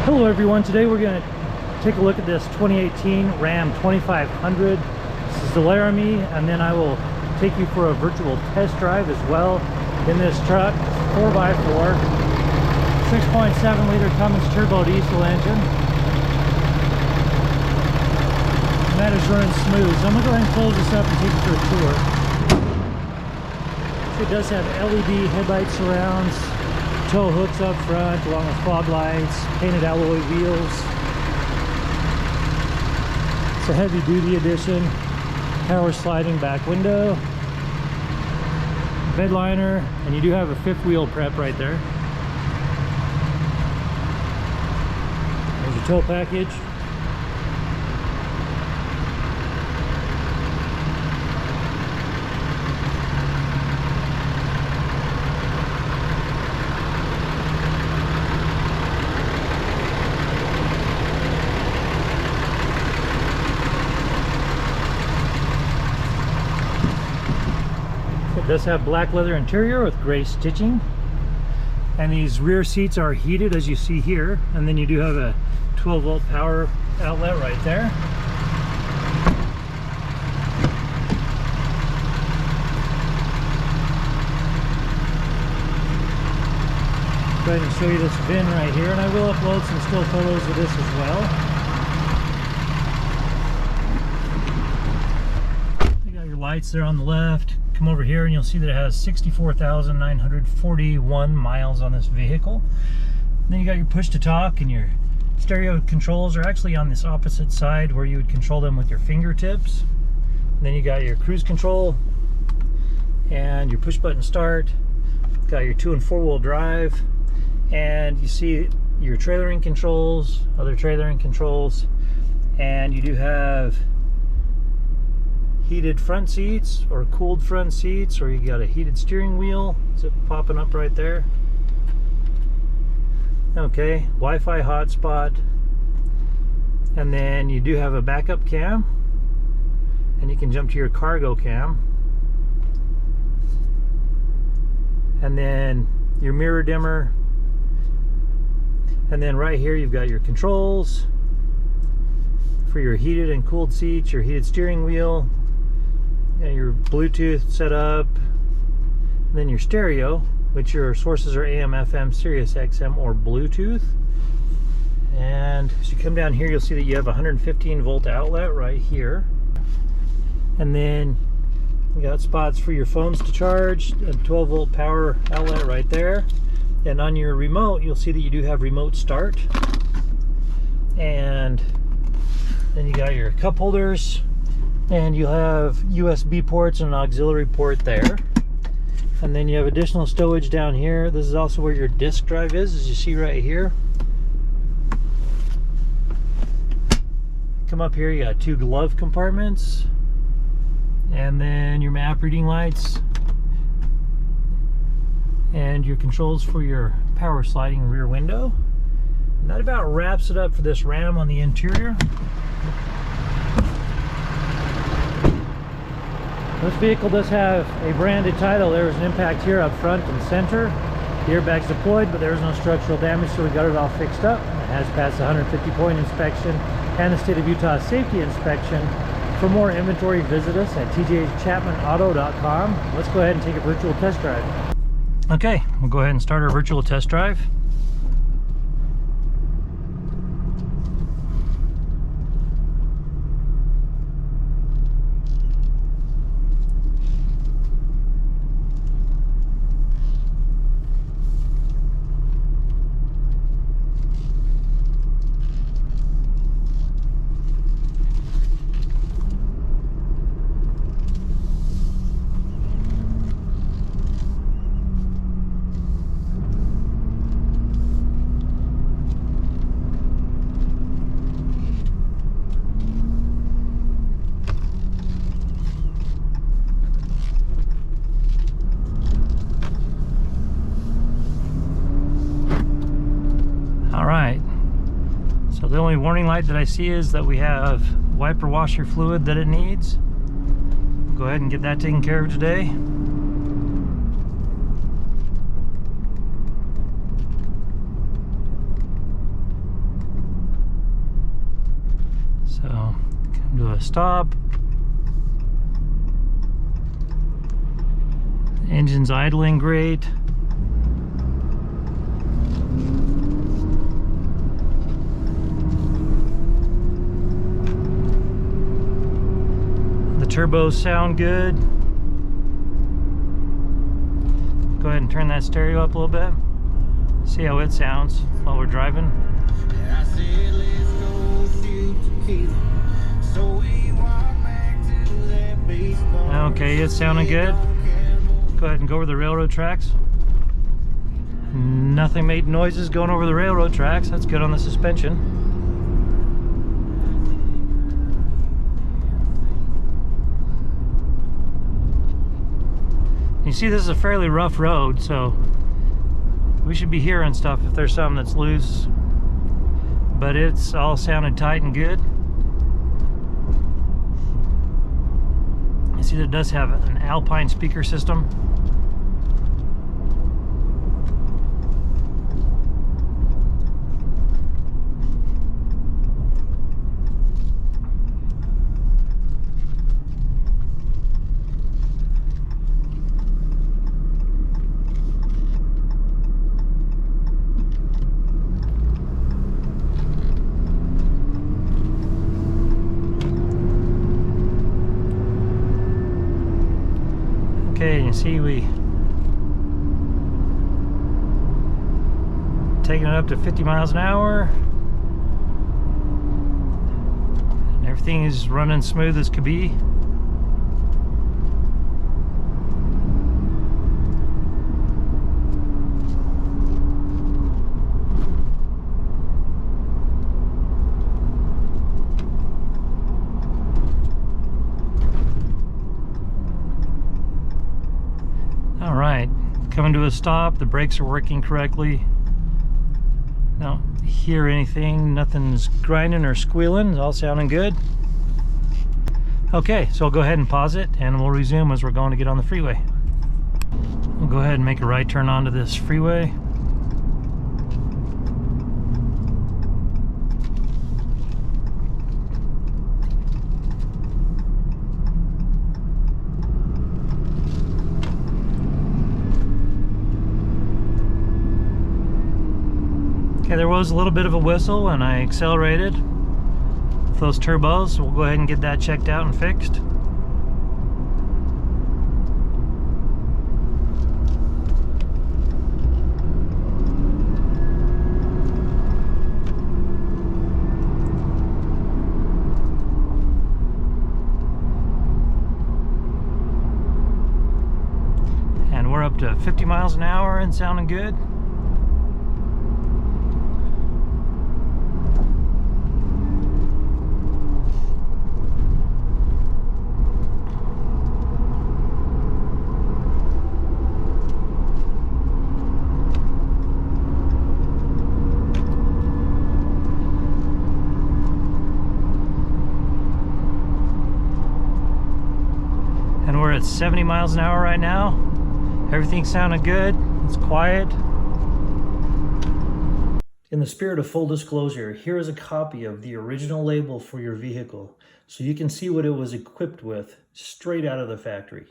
Hello everyone, today we're going to take a look at this 2018 Ram 2500. This is the Laramie, and then I will take you for a virtual test drive as well in this truck. 4x4, 6.7 liter Cummins Turbodiesel engine. And that is running smooth. So I'm going to go ahead and close this up and take you for a tour. So it does have LED headlight surrounds, tow hooks up front along with fog lights, painted alloy wheels. It's a heavy duty edition. Power sliding back window, bed liner, and you do have a fifth wheel prep right there. There's your tow package. It does have black leather interior with gray stitching, and these rear seats are heated as you see here, and then you do have a 12-volt power outlet right there. Go ahead and show you this VIN right here, and I will upload some still photos of this as well. You got your lights there on the left. Come over here and you'll see that it has 64,941 miles on this vehicle. And then you got your push to talk, and your stereo controls are actually on this opposite side where you would control them with your fingertips. And then you got your cruise control and your push button start. Got your 2- and 4-wheel drive, and you see your trailering controls, other trailering controls, and you do have heated front seats or cooled front seats, or you got a heated steering wheel. Is it popping up right there? Okay, Wi-Fi hotspot, and then you do have a backup cam, and you can jump to your cargo cam, and then your mirror dimmer, and then right here you've got your controls for your heated and cooled seats, your heated steering wheel, and your Bluetooth setup, and then your stereo, which your sources are AM, FM, Sirius XM, or Bluetooth. And as you come down here, you'll see that you have a 115-volt outlet right here, and then you got spots for your phones to charge, a 12-volt power outlet right there. And on your remote, you'll see that you do have remote start, and then you got your cup holders, and you have USB ports and an auxiliary port there. And then you have additional stowage down here. This is also where your disk drive is, as you see right here. Come up here, you got 2 glove compartments, and then your map reading lights, and your controls for your power sliding rear window. And that about wraps it up for this Ram on the interior. This vehicle does have a branded title. There was an impact here up front and center. The airbag's deployed, but there is no structural damage, so we got it all fixed up. It has passed the 150-point inspection and the State of Utah safety inspection. For more inventory, visit us at tjchapmanauto.com. Let's go ahead and take a virtual test drive. Okay, we'll go ahead and start our virtual test drive. So the only warning light that I see is that we have wiper washer fluid that it needs. We'll go ahead and get that taken care of today. So come to a stop. Engine's idling great. The turbos sound good. Go ahead and turn that stereo up a little bit. See how it sounds while we're driving. Okay, it's sounding good. Go ahead and go over the railroad tracks. Nothing made noises going over the railroad tracks. That's good on the suspension. You see, this is a fairly rough road, so we should be hearing stuff if there's something that's loose. But it's all sounded tight and good. You see that it does have an Alpine speaker system. Okay, you see we taking it up to 50 miles an hour. And everything is running smooth as could be. All right, coming to a stop. The brakes are working correctly. Don't hear anything. Nothing's grinding or squealing. It's all sounding good. Okay, so I'll go ahead and pause it and we'll resume as we're going to get on the freeway. We'll go ahead and make a right turn onto this freeway. Okay, there was a little bit of a whistle when I accelerated with those turbos. We'll go ahead and get that checked out and fixed. And we're up to 50 miles an hour and sounding good. And we're at 70 miles an hour right now. Everything's sounding good. It's quiet. In the spirit of full disclosure, here is a copy of the original label for your vehicle so you can see what it was equipped with straight out of the factory.